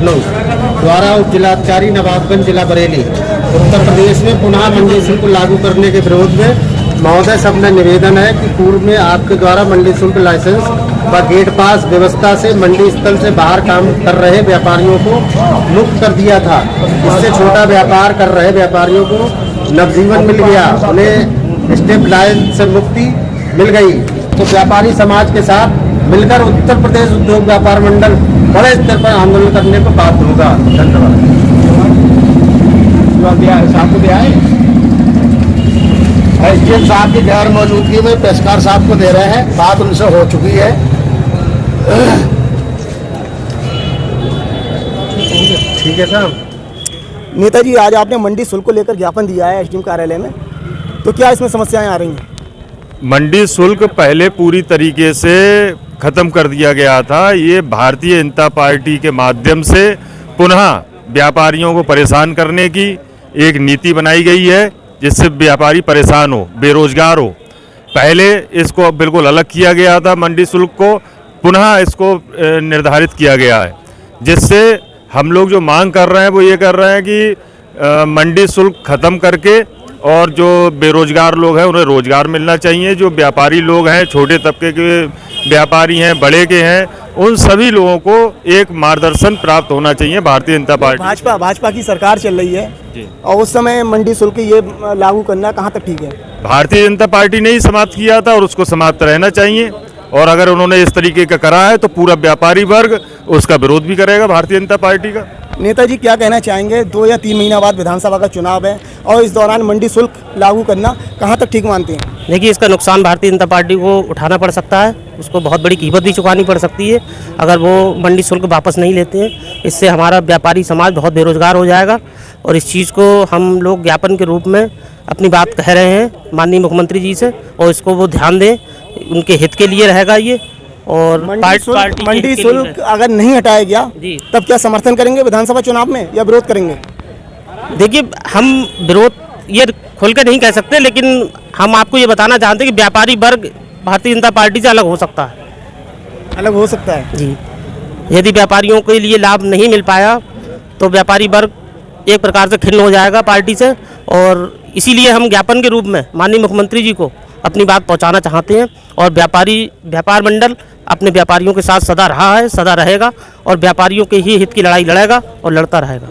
द्वारा उप जिलाधिकारी नवाबगंज जिला बरेली उत्तर प्रदेश में पुनः मंडी शुल्क लागू करने के विरोध में महोदय सबने निवेदन है कि पूर्व में आपके द्वारा मंडी शुल्क लाइसेंस व गेट पास व्यवस्था से मंडी स्थल से बाहर काम कर रहे व्यापारियों को मुक्त कर दिया था। इससे छोटा व्यापार कर रहे व्यापारियों को नवजीवन मिल गया, उन्हें स्टेप लाइन से मुक्ति मिल गई। तो व्यापारी समाज के साथ मिलकर उत्तर प्रदेश उद्योग व्यापार मंडल बड़े स्तर पर आंदोलन करने को बाध्य होगा। धन्यवाद। एसडीएम साहब की गैर मौजूदगी में पेशकार साहब को दे रहे हैं, बात उनसे हो चुकी है। ठीक है साहब। नेताजी, आज आपने मंडी शुल्क को लेकर ज्ञापन दिया है एसडीएम कार्यालय में, तो क्या इसमें समस्याएं आ रही हैं? मंडी शुल्क पहले पूरी तरीके से खत्म कर दिया गया था। ये भारतीय जनता पार्टी के माध्यम से पुनः व्यापारियों को परेशान करने की एक नीति बनाई गई है, जिससे व्यापारी परेशान हो, बेरोजगार हो। पहले इसको बिल्कुल अलग किया गया था, मंडी शुल्क को पुनः इसको निर्धारित किया गया है, जिससे हम लोग जो मांग कर रहे हैं वो ये कर रहे हैं कि मंडी शुल्क खत्म करके और जो बेरोजगार लोग हैं उन्हें रोजगार मिलना चाहिए। जो व्यापारी लोग हैं, छोटे तबके के व्यापारी हैं, बड़े के हैं, उन सभी लोगों को एक मार्गदर्शन प्राप्त होना चाहिए भारतीय जनता पार्टी। भाजपा की सरकार चल रही है और उस समय मंडी शुल्क ये लागू करना कहाँ तक ठीक है? भारतीय जनता पार्टी ने ही समाप्त किया था और उसको समाप्त रहना चाहिए। और अगर उन्होंने इस तरीके का करा है तो पूरा व्यापारी वर्ग उसका विरोध भी करेगा भारतीय जनता पार्टी का। नेताजी, क्या कहना चाहेंगे? 2 या 3 महीना बाद विधानसभा का चुनाव है और इस दौरान मंडी शुल्क लागू करना कहां तक ठीक मानते हैं? देखिए, इसका नुकसान भारतीय जनता पार्टी को उठाना पड़ सकता है, उसको बहुत बड़ी कीमत भी चुकानी पड़ सकती है अगर वो मंडी शुल्क वापस नहीं लेते हैं। इससे हमारा व्यापारी समाज बहुत बेरोजगार हो जाएगा और इस चीज़ को हम लोग ज्ञापन के रूप में अपनी बात कह रहे हैं माननीय मुख्यमंत्री जी से, और इसको वो ध्यान दें, उनके हित के लिए रहेगा ये। और मंडी शुल्क अगर नहीं हटाया गया तब क्या समर्थन करेंगे विधानसभा चुनाव में या विरोध करेंगे? देखिए, हम विरोध ये खुलकर नहीं कह सकते, लेकिन हम आपको ये बताना चाहते हैं कि व्यापारी वर्ग भारतीय जनता पार्टी से अलग हो सकता है। अलग हो सकता है जी। यदि व्यापारियों के लिए लाभ नहीं मिल पाया तो व्यापारी वर्ग एक प्रकार से खिन्न हो जाएगा पार्टी से, और इसीलिए हम ज्ञापन के रूप में माननीय मुख्यमंत्री जी को अपनी बात पहुंचाना चाहते हैं। और व्यापार मंडल अपने व्यापारियों के साथ सदा रहा है, सदा रहेगा और व्यापारियों के ही हित की लड़ाई लड़ेगा और लड़ता रहेगा।